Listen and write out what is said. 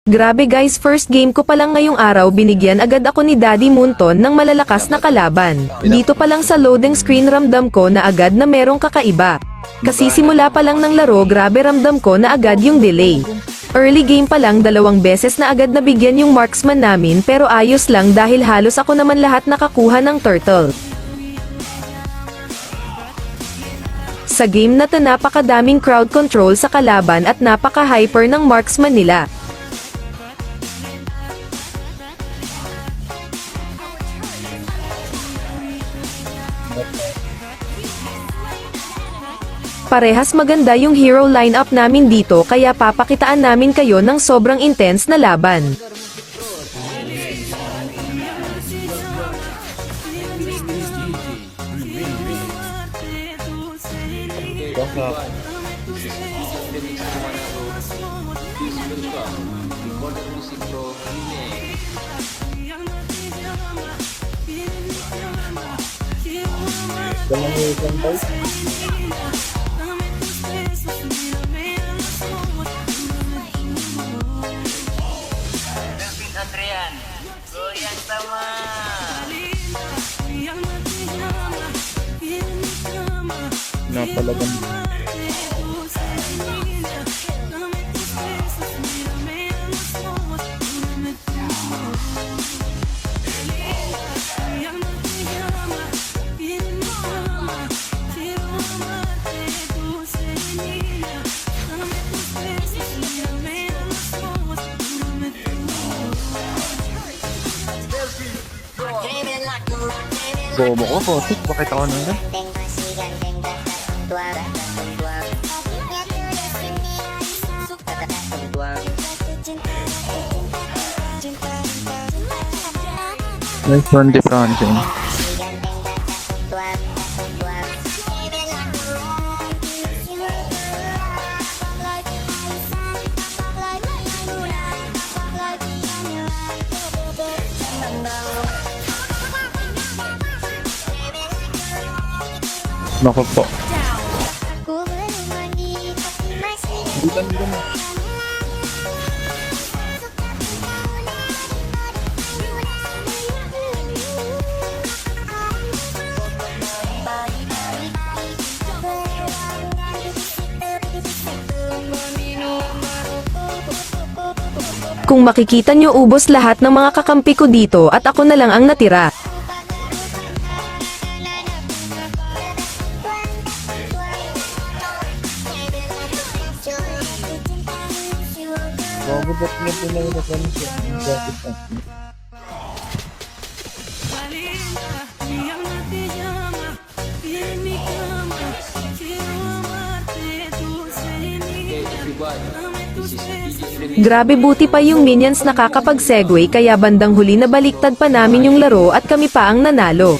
Grabe guys, first game ko palang ngayong araw binigyan agad ako ni Daddy Moonton ng malalakas na kalaban. Dito palang sa loading screen ramdam ko na agad na merong kakaiba. Kasi simula pa lang ng laro grabe ramdam ko na agad yung delay. Early game pa lang 2 beses na agad nabigyan yung marksman namin pero ayos lang dahil halos ako naman lahat nakakuha ng turtle. Sa game na to napakadaming crowd control sa kalaban at napaka-hyper ng marksman nila. Parehas maganda yung hero lineup namin dito kaya papakitaan namin kayo ng sobrang intense na laban. Andrian, goyang sama. Napalagan. Bobo ko, potik. Bakit ako nandun? Nice one, different. Naku po. Kung makikita nyo ubos lahat ng mga kakampi ko dito at ako na lang ang natira. Bago ba't niya po na yung nakansin? Bakit na? Grabe buti pa yung minions nakakapag-segue kaya bandang huli na baliktad pa namin yung laro at kami pa ang nanalo.